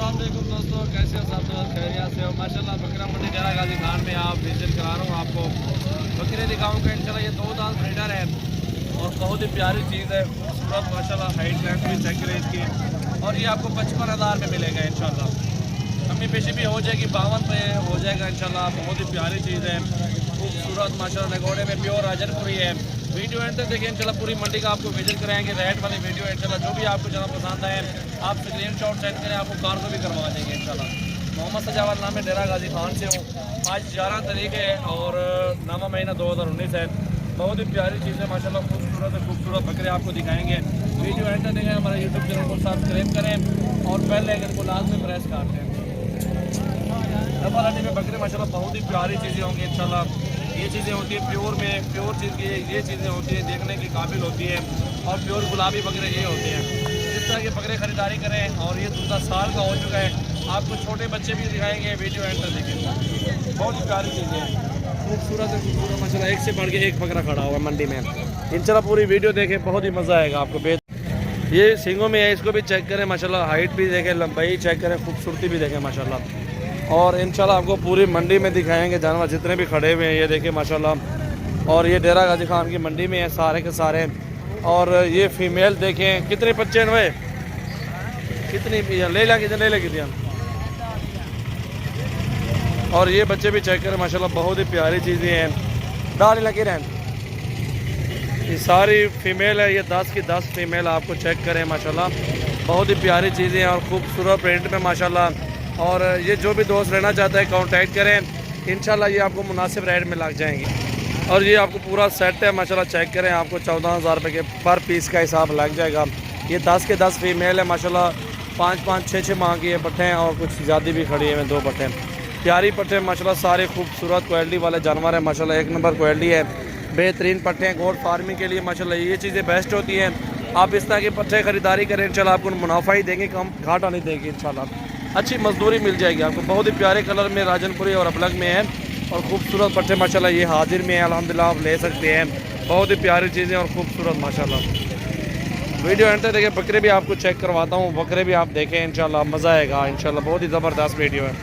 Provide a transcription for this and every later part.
अस्सलाम वालेकुम दोस्तों, कैसे हो सब दोस्त? खैरियत से हो? माशाल्लाह बकरा मंडी डेरा गाजी खान में आप विजिट करा रहा हूँ आपको। बकरे दिखाऊंगा इंशाल्लाह। ये 2 दांत ब्रीडर है और बहुत ही प्यारी चीज़ है, खूबसूरत माशाल्लाह। हाइट लेंथ भी चेक करें इसकी। और ये आपको 55,000 में मिलेगा इंशाल्लाह। कमी पेशी भी हो जाएगी, 52 पे हो जाएगा इंशाल्लाह। बहुत ही प्यारी चीज़ है, खूबसूरत माशाल्लाह। नगोड़े में प्योर राजनपुरी है। वीडियो एंड तक देखिए इंशाल्लाह। पूरी मंडी का आपको विजिट कराएंगे, रेट वाली वीडियो इंशाल्लाह। जो भी आपको ज़्यादा पसंद आए आप स्क्रीनशॉट सेंड करें, आपको कार को भी करवा देंगे इंशाल्लाह। मोहम्मद सजावत नाम है, डेरा गाजी खान से हूँ। आज 11 तारीख है और 9वां महीना 2019 है। बहुत ही प्यारी चीज़ है माशाल्लाह, खूबसूरत बकरे आपको दिखाएंगे। वीडियो एंड तक देखें, हमारे यूट्यूब चैनल को सब्सक्राइब करें और बेल आइकन को लाजमी प्रेस कर दें। डबल हड्डी में बकरे माशाल्लाह बहुत ही प्यारी चीज़ें होंगी इंशाल्लाह। ये चीज़ें होती है प्योर में, प्योर चीज़ की ये चीज़ें होती हैं, देखने की काबिल होती है। और प्योर गुलाबी बकरे ये होते हैं। इस तरह के बकरे खरीदारी करें। और ये 2 साल का हो चुका है। आपको छोटे बच्चे भी दिखाएंगे, वीडियो एंड तक देखें। बहुत ही प्यारी चीज़ें हैं, खूबसूरत है, खूबसूरत माशाल्लाह। एक से बढ़ के एक बकरा खड़ा हुआ है मंडी में इंशाल्लाह। पूरी वीडियो देखें, बहुत ही मज़ा आएगा आपको। ये सींगों में है, इसको भी चेक करें माशाल्लाह। हाइट भी देखें, लंबाई चेक करें, खूबसूरती भी देखें माशाल्लाह। और इंशाल्लाह आपको पूरी मंडी में दिखाएंगे जानवर जितने भी खड़े हुए हैं। ये देखें माशाल्लाह। और ये डेरा गाजी खान की मंडी में है सारे के सारे। और ये फीमेल देखें कितने बच्चे हैं भाई, कितनी ले ला कितने ले दिया। और ये बच्चे भी चेक करें माशाल्लाह, बहुत ही प्यारी चीज़ें हैं। डाल लगे रहन, ये सारी फीमेल है। ये 10 की 10 फीमेल आपको चेक करें माशाल्लाह। बहुत ही प्यारी चीज़ें हैं और खूबसूरत प्रिंट में माशाल्लाह। और ये जो भी दोस्त लेना चाहता है कांटेक्ट करें इंशाल्लाह। ये आपको मुनासिब रेट में लग जाएंगे। और ये आपको पूरा सेट है माशाल्लाह। चेक करें, आपको 14,000 रुपये के पर पीस का हिसाब लग जाएगा। ये 10 के 10 फीमेल है माशाल्लाह। 5-5, 6-6 माह की ये पट्टे हैं और कुछ ज़्यादा भी खड़ी है 2 पट्टे। प्यारी पट्टे माशाल्लाह, सारे खूबसूरत क्वालिटी वाले जानवर हैं माशाल्लाह। 1 नंबर क्वालिटी है, बेहतरीन पट्टे हैं। गोल्ड फार्मिंग के लिए माशाल्लाह ये चीज़ें बेस्ट होती हैं। आप इस तरह के पट्टे खरीदारी करें इंशाल्लाह, आपको मुनाफा ही देंगे, कम घाटा नहीं देंगे इंशाल्लाह। अच्छी मजदूरी मिल जाएगी आपको। बहुत ही प्यारे कलर में राजनपुरी और अबलग में है और खूबसूरत पट्टे माशाल्लाह। ये हाजिर में है अल्हम्दुलिल्लाह, आप ले सकते हैं। बहुत ही प्यारी चीज़ें और खूबसूरत माशाल्लाह। वीडियो एंड तक देखिए, बकरे भी आपको चेक करवाता हूँ, बकरे भी आप देखें इंशाल्लाह, मज़ा आएगा इंशाल्लाह। बहुत ही ज़बरदस्त वीडियो है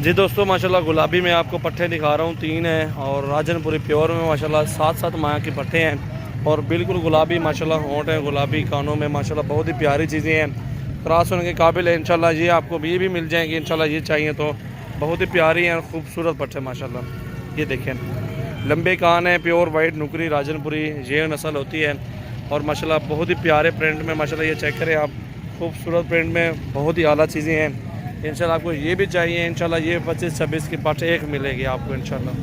जी दोस्तों। माशाल्लाह गुलाबी में आपको पट्टे दिखा रहा हूँ, 3 हैं। और राजनपुरी प्योर में माशाल्लाह 7-7 माह के पट्टे हैं और बिल्कुल गुलाबी माशाल्लाह। होंठ हैं गुलाबी, कानों में माशाल्लाह बहुत ही प्यारी चीज़ें हैं, क्रॉस होने के काबिल है इंशाल्लाह। ये आपको ये भी मिल जाएंगे इंशाल्लाह, ये चाहिए तो। बहुत ही प्यारी हैं और खूबसूरत पट्टे माशाल्लाह। ये देखें, लंबे कान है, प्योर वाइट नुकरी राजनपुरी ये नस्ल होती है। और माशाल्लाह बहुत ही प्यारे प्रिंट में माशाल्लाह। ये चेक करें आप, खूबसूरत प्रिंट में, बहुत ही आला चीज़ें हैं इंशाल्लाह। आपको ये भी चाहिए इंशाल्लाह। ये 25-26 की पट्टे एक मिलेगी आपको इंशाल्लाह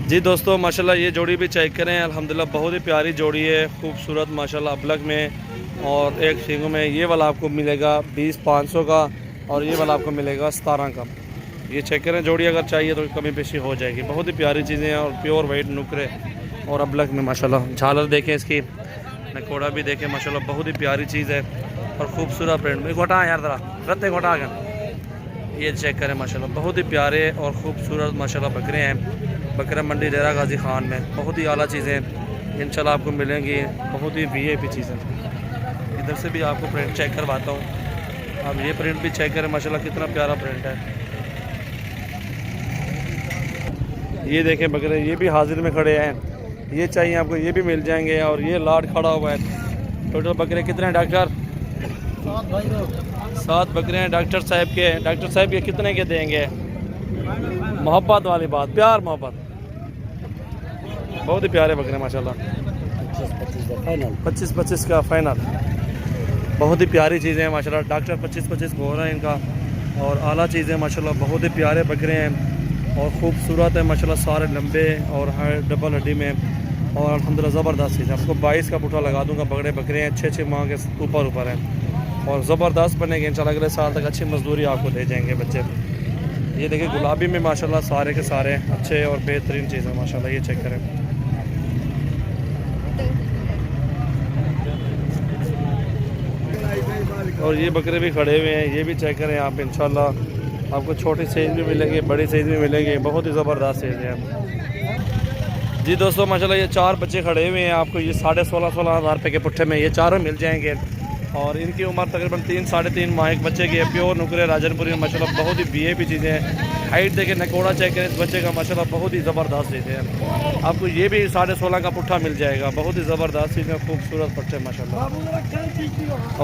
जी दोस्तों। माशाल्लाह ये जोड़ी भी चेक करें अल्हम्दुलिल्लाह, बहुत ही प्यारी जोड़ी है, खूबसूरत माशाल्लाह। अबलग में और एक सींगों में। ये वाला आपको मिलेगा 20,500 का और ये वाला आपको मिलेगा 17 का। ये चेक करें, जोड़ी अगर चाहिए तो कमी पेशी हो जाएगी। बहुत ही प्यारी चीज़ें हैं और प्योर वाइट नुकरे और अबलग में माशाल्लाह। झालर देखें इसकी, नकोड़ा भी देखें माशाल्लाह, बहुत ही प्यारी चीज़ है और खूबसूरत प्रिंट में। घोटा यार ज़रा रत्ते घोटा आ गया। ये चेक करें माशाल्लाह, बहुत ही प्यारे और ख़ूबसूरत माशाल्लाह बकरे हैं। बकरा मंडी डेरा गाजी खान में बहुत ही आला चीज़ें इंशाल्लाह आपको मिलेंगी, बहुत ही VIP चीज़ें। इधर से भी आपको प्रिंट चेक करवाता हूँ। आप ये प्रिंट भी चेक करें माशाल्लाह, कितना प्यारा प्रिंट है। ये देखें बकरे, ये भी हाजिर में खड़े हैं। ये चाहिए आपको, ये भी मिल जाएंगे। और ये लाट खड़ा हुआ है। टोटल बकरे कितने हैं डॉक्टर? 7 बकरे हैं डॉक्टर साहब के। डॉक्टर साहब के कितने के देंगे? मोहब्बत वाली बात, प्यार मोहब्बत। बहुत ही प्यारे बकरे माशाल्लाह। 25-25 का फाइनल। बहुत ही प्यारी चीज़ें हैं माशाल्लाह। डॉक्टर 25-25 बोल रहे हैं इनका। और आला चीज़ें माशाल्लाह, बहुत ही प्यारे बकरे हैं और ख़ूबसूरत है माशाल्लाह। सारे लंबे और डबल हड्डी में और अल्हम्दुलिल्लाह ज़बरदस्त चीज़। आपको 22 का पुठा लगा दूंगा। बकरे बकरे हैं, 6-6 माह के ऊपर हैं और ज़बरदस्त बनेंगे इंशाल्लाह। अगले साल तक अच्छी मजदूरी आपको दे जाएंगे बच्चे। ये देखिए गुलाबी में माशाल्लाह सारे के सारे अच्छे और बेहतरीन चीज़ है माशाल्लाह। ये चेक करें। और ये बकरे भी खड़े हुए हैं, ये भी चेक करें आप इंशाल्लाह। आपको छोटी साइज़ भी मिलेंगे, बड़ी साइज़ भी मिलेंगे, बहुत ही ज़बरदस्त साइज़ है जी दोस्तों। माशाल्लाह ये 4 बच्चे खड़े हुए हैं आपको। ये 16,500 रुपये के पुट्ठे में ये चारों मिल जाएंगे। और इनकी उम्र तकरीबन 3 साढ़े 3 माह एक बच्चे की है। प्योर नुकरे राजनपुरी माशाल्लाह बहुत ही वीआईपी चीज़ें हैं। हाइट देखें, नकोड़ा चेक करें इस बच्चे का माशाल्लाह बहुत ही ज़बरदस्त चीज़ें हैं। आपको ये भी 16.5 का पुट्ठा मिल जाएगा। बहुत ही ज़बरदस्त चीज़ें, खूबसूरत पट्टे माशाल्लाह।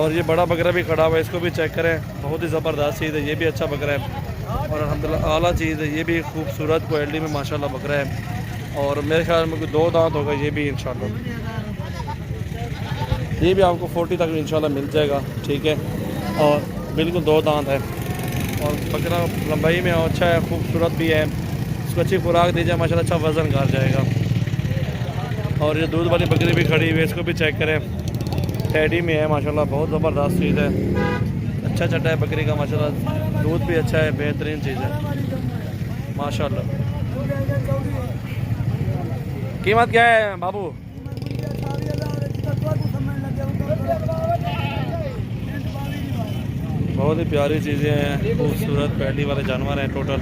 और ये बड़ा बकरा भी खड़ा हुआ है, इसको भी चेक करें, बहुत ही ज़बरदस्त चीज़ है। ये भी अच्छा बकरा है और अल्हम्दुलिल्लाह आला चीज़ है। ये भी खूबसूरत क्वालिटी में माशाल्लाह बकरा है और मेरे ख्याल में कोई 2 दांत होगा ये भी इंशाल्लाह। ये भी आपको 40 तक इंशाल्लाह मिल जाएगा, ठीक है। और बिल्कुल 2 दांत है और बकरा लंबाई में अच्छा है, खूबसूरत भी है। इसको अच्छी खुराक दी जाए माशाल्लाह अच्छा वज़न कर जाएगा। और ये दूध वाली बकरी भी खड़ी हुई है, इसको भी चेक करें, टैडी में है माशाल्लाह, बहुत ज़बरदस्त चीज़ है। अच्छा चट्टा है बकरी का माशाल्लाह, दूध भी अच्छा है, बेहतरीन चीज़ है माशाल्लाह। कीमत क्या है बाबू? बहुत ही प्यारी चीज़ें हैं, खूबसूरत पैडी वाले जानवर हैं। टोटल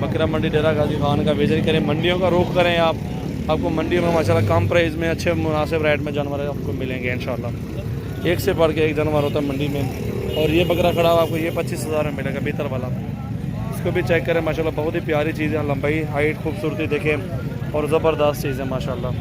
बकरा मंडी डेरा गाजी खान का विजिट करें, मंडियों का रुख करें आप, आपको मंडियों में माशाल्लाह कम प्राइस में अच्छे मुनासिब रेट में जानवर आपको मिलेंगे इंशाल्लाह। एक से बढ़ के एक जानवर होता है मंडी में। और ये बकरा खड़ा हुआ आपको ये 25,000 में मिलेगा, बेहतर वाला। इसको भी चेक करें माशाल्लाह, बहुत ही प्यारी चीज़ है। लंबाई, हाइट, खूबसूरती देखें और ज़बरदस्त चीज़ है माशाल्लाह।